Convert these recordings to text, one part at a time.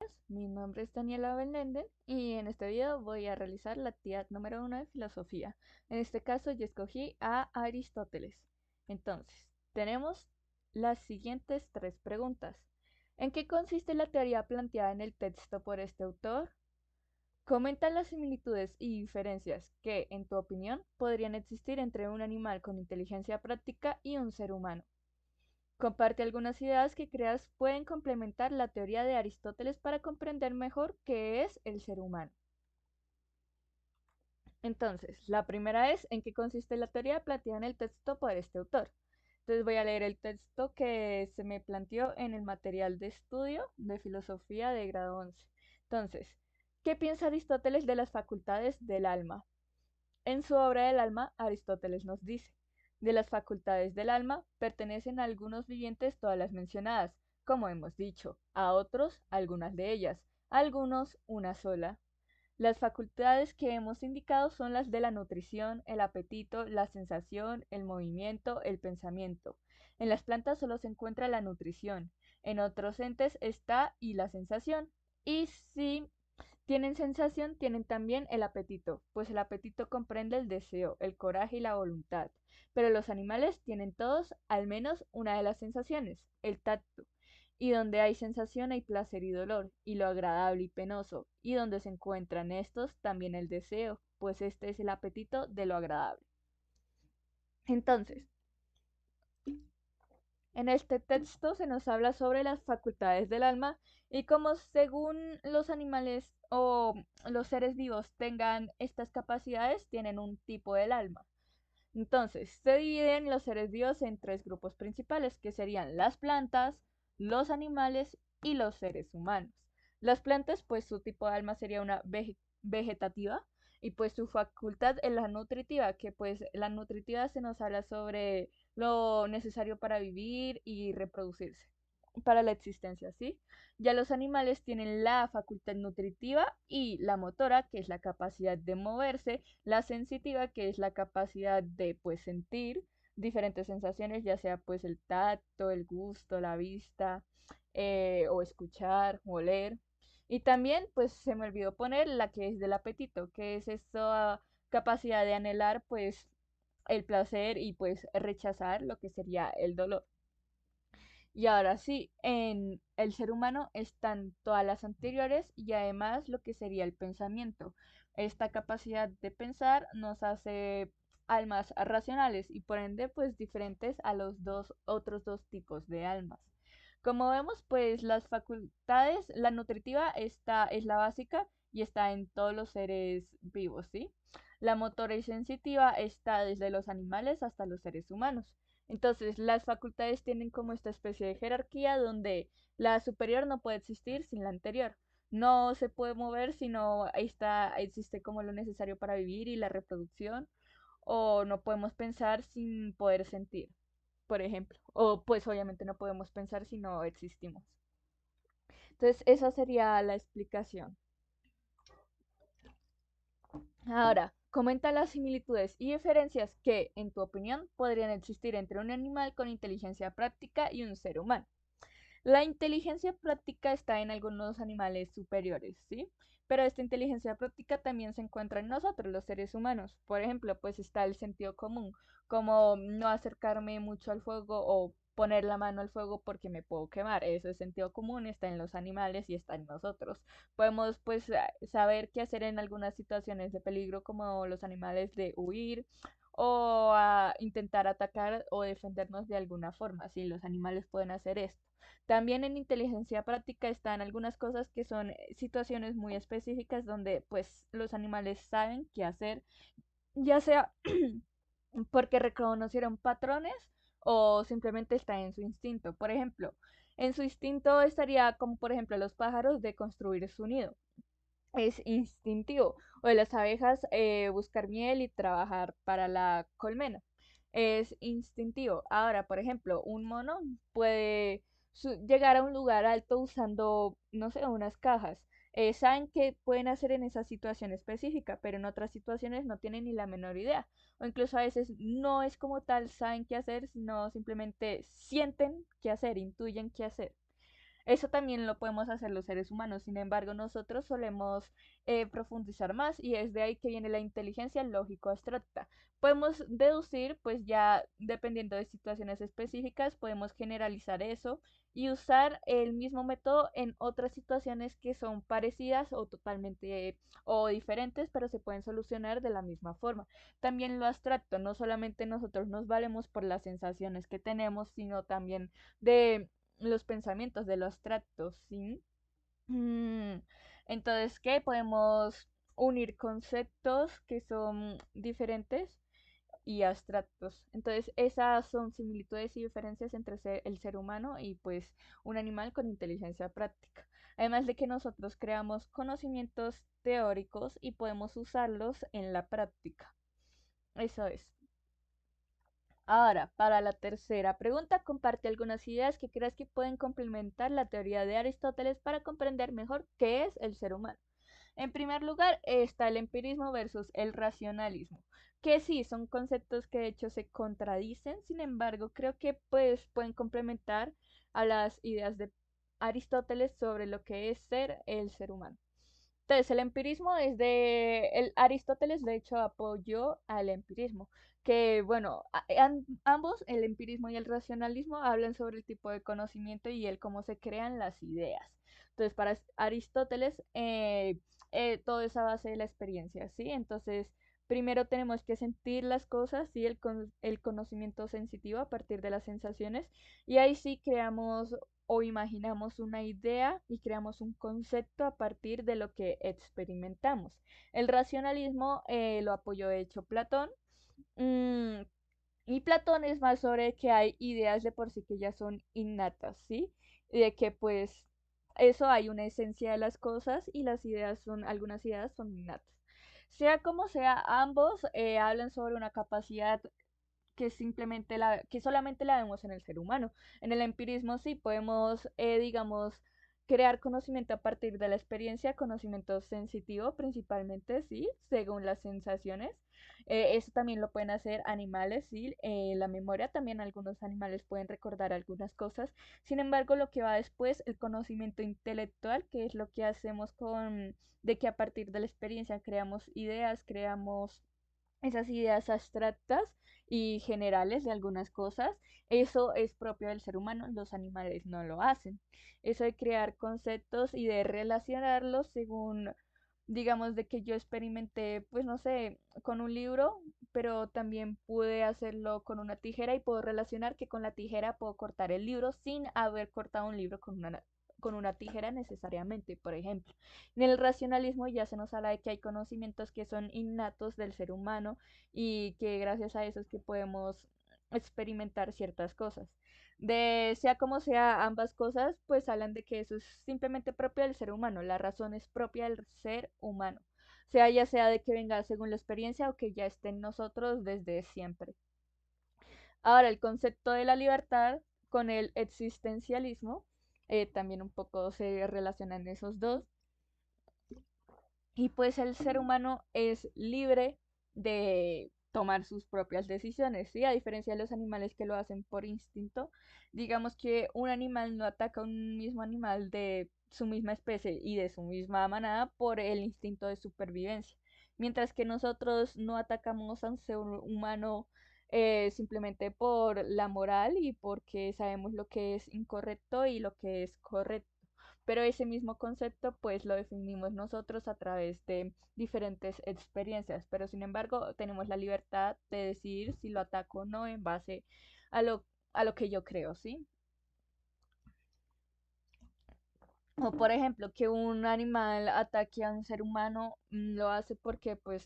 días, mi nombre es Daniela Belenden y en este video voy a realizar la actividad número 1 de filosofía. En este caso yo escogí a Aristóteles. Entonces, tenemos las siguientes tres preguntas. ¿En qué consiste la teoría planteada en el texto por este autor? Comenta las similitudes y diferencias que, en tu opinión, podrían existir entre un animal con inteligencia práctica y un ser humano. Comparte algunas ideas que creas pueden complementar la teoría de Aristóteles para comprender mejor qué es el ser humano. Entonces, la primera es en qué consiste la teoría planteada en el texto por este autor. Entonces voy a leer el texto que se me planteó en el material de estudio de filosofía de grado 11. Entonces, ¿qué piensa Aristóteles de las facultades del alma? En su obra del alma, Aristóteles nos dice, de las facultades del alma pertenecen a algunos vivientes todas las mencionadas, como hemos dicho, a otros algunas de ellas, a algunos una sola. Las facultades que hemos indicado son las de la nutrición, el apetito, la sensación, el movimiento, el pensamiento. En las plantas solo se encuentra la nutrición, en otros entes está y la sensación. Y si tienen sensación, tienen también el apetito, pues el apetito comprende el deseo, el coraje y la voluntad. Pero los animales tienen todos al menos una de las sensaciones, el tacto. Y donde hay sensación hay placer y dolor, y lo agradable y penoso. Y donde se encuentran estos, también el deseo, pues este es el apetito de lo agradable. Entonces, en este texto se nos habla sobre las facultades del alma y cómo según los animales o los seres vivos tengan estas capacidades, tienen un tipo del alma. Entonces, se dividen los seres vivos en tres grupos principales, que serían las plantas, los animales y los seres humanos. Las plantas, pues su tipo de alma sería una vegetativa y pues su facultad es la nutritiva, que pues la nutritiva se nos habla sobre lo necesario para vivir y reproducirse, para la existencia, ¿sí? Ya los animales tienen la facultad nutritiva y la motora, que es la capacidad de moverse, la sensitiva, que es la capacidad de pues sentir diferentes sensaciones, ya sea pues el tacto, el gusto, la vista, o escuchar, o oler. Y también pues se me olvidó poner la que es del apetito, que es esa capacidad de anhelar pues el placer y pues rechazar lo que sería el dolor. Y ahora sí, en el ser humano están todas las anteriores y además lo que sería el pensamiento. Esta capacidad de pensar nos hace almas racionales y por ende pues diferentes a los dos otros dos tipos de almas. Como vemos, pues las facultades, la nutritiva esta es la básica y está en todos los seres vivos, ¿sí? La motora y sensitiva está desde los animales hasta los seres humanos. Entonces, las facultades tienen como esta especie de jerarquía donde la superior no puede existir sin la anterior. No se puede mover si no existe como lo necesario para vivir y la reproducción, o no podemos pensar sin poder sentir, por ejemplo. O pues obviamente no podemos pensar si no existimos. Entonces, esa sería la explicación. Ahora, comenta las similitudes y diferencias que, en tu opinión, podrían existir entre un animal con inteligencia práctica y un ser humano. La inteligencia práctica está en algunos animales superiores, ¿sí? Pero esta inteligencia práctica también se encuentra en nosotros, los seres humanos. Por ejemplo, pues está el sentido común, como no acercarme mucho al fuego o poner la mano al fuego porque me puedo quemar. Ese sentido común está en los animales y está en nosotros. Podemos pues saber qué hacer en algunas situaciones de peligro como los animales de huir o intentar atacar o defendernos de alguna forma. Sí, los animales pueden hacer esto. También en inteligencia práctica están algunas cosas que son situaciones muy específicas donde pues los animales saben qué hacer, ya sea porque reconocieron patrones o simplemente está en su instinto. Por ejemplo, en su instinto estaría como por ejemplo los pájaros de construir su nido. Es instintivo. O de las abejas buscar miel y trabajar para la colmena. Es instintivo. Ahora, por ejemplo, un mono puede llegar a un lugar alto usando, no sé, unas cajas. Saben qué pueden hacer en esa situación específica, pero en otras situaciones no tienen ni la menor idea. O incluso a veces no es como tal saben qué hacer, sino simplemente sienten qué hacer, intuyen qué hacer. Eso también lo podemos hacer los seres humanos, sin embargo, nosotros solemos profundizar más y es de ahí que viene la inteligencia lógico-abstracta. Podemos deducir, pues ya dependiendo de situaciones específicas, podemos generalizar eso y usar el mismo método en otras situaciones que son parecidas o totalmente o diferentes, pero se pueden solucionar de la misma forma. También lo abstracto, no solamente nosotros nos valemos por las sensaciones que tenemos, sino también de los pensamientos de lo abstracto, ¿sí? Mm, Entonces, ¿qué? Podemos unir conceptos que son diferentes y abstractos. Entonces, esas son similitudes y diferencias entre el ser humano y pues un animal con inteligencia práctica. Además de que nosotros creamos conocimientos teóricos y podemos usarlos en la práctica. Eso es. Ahora, para la tercera pregunta, comparte algunas ideas que creas que pueden complementar la teoría de Aristóteles para comprender mejor qué es el ser humano. En primer lugar está el empirismo versus el racionalismo, que sí son conceptos que de hecho se contradicen, sin embargo creo que pues pueden complementar a las ideas de Aristóteles sobre lo que es ser el ser humano. Entonces, el empirismo es de... El Aristóteles, de hecho, apoyó al empirismo, que, bueno, ambos, el empirismo y el racionalismo, hablan sobre el tipo de conocimiento y el cómo se crean las ideas. Entonces, para Aristóteles, todo es a base de la experiencia, ¿sí? Entonces, primero tenemos que sentir las cosas, ¿sí? El conocimiento sensitivo a partir de las sensaciones, y ahí sí creamos o imaginamos una idea y creamos un concepto a partir de lo que experimentamos. El racionalismo lo apoyó de hecho Platón. mm, y Platón es más sobre que hay ideas de por sí que ya son innatas, ¿sí? Y de que pues eso hay una esencia de las cosas y las ideas son, algunas ideas son innatas. Sea como sea, ambos hablan sobre una capacidad que solamente la vemos en el ser humano. En el empirismo sí podemos, digamos, crear conocimiento a partir de la experiencia, conocimiento sensitivo principalmente, sí, según las sensaciones. Eso también lo pueden hacer animales, sí, la memoria también algunos animales pueden recordar algunas cosas. Sin embargo, lo que va después, el conocimiento intelectual, que es lo que hacemos de que a partir de la experiencia creamos ideas, creamos esas ideas abstractas y generales de algunas cosas, eso es propio del ser humano, los animales no lo hacen. Eso de crear conceptos y de relacionarlos según, digamos, de que yo experimenté, pues no sé, con un libro, pero también pude hacerlo con una tijera y puedo relacionar que con la tijera puedo cortar el libro sin haber cortado un libro con una tijera necesariamente, por ejemplo. En el racionalismo ya se nos habla de que hay conocimientos que son innatos del ser humano y que gracias a eso es que podemos experimentar ciertas cosas. De sea como sea, ambas cosas pues hablan de que eso es simplemente propio del ser humano, la razón es propia del ser humano, sea ya sea de que venga según la experiencia o que ya esté en nosotros desde siempre. Ahora, el concepto de la libertad con el existencialismo también un poco se relacionan esos dos. Y pues el ser humano es libre de tomar sus propias decisiones, ¿sí? A diferencia de los animales que lo hacen por instinto, digamos que un animal no ataca a un mismo animal de su misma especie y de su misma manada por el instinto de supervivencia, mientras que nosotros no atacamos a un ser humano simplemente por la moral y porque sabemos lo que es incorrecto y lo que es correcto, pero ese mismo concepto pues lo definimos nosotros a través de diferentes experiencias, pero sin embargo tenemos la libertad de decidir si lo ataco o no en base a a lo que yo creo, ¿sí? O por ejemplo, que un animal ataque a un ser humano, lo hace porque pues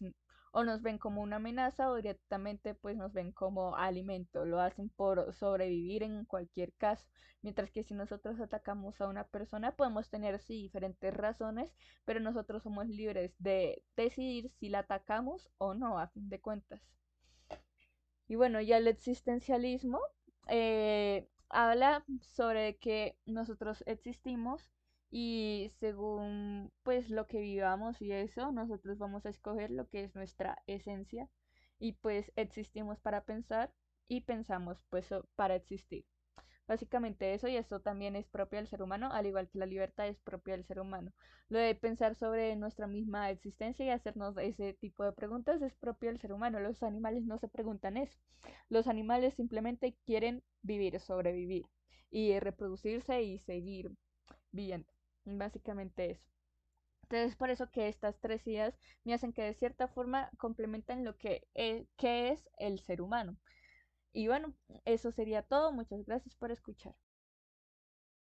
o nos ven como una amenaza o directamente pues nos ven como alimento, lo hacen por sobrevivir en cualquier caso. Mientras que si nosotros atacamos a una persona podemos tener sí diferentes razones, pero nosotros somos libres de decidir si la atacamos o no, a fin de cuentas. Y bueno, ya el existencialismo habla sobre que nosotros existimos y según pues lo que vivamos y eso, nosotros vamos a escoger lo que es nuestra esencia y pues existimos para pensar y pensamos pues para existir. Básicamente eso, y eso también es propio del ser humano, al igual que la libertad es propia del ser humano. Lo de pensar sobre nuestra misma existencia y hacernos ese tipo de preguntas es propio del ser humano. Los animales no se preguntan eso. Los animales simplemente quieren vivir, sobrevivir y reproducirse y seguir viviendo. Básicamente eso. Entonces, por eso que estas tres ideas me hacen que de cierta forma complementan lo que es el ser humano. Y bueno, eso sería todo. Muchas gracias por escuchar.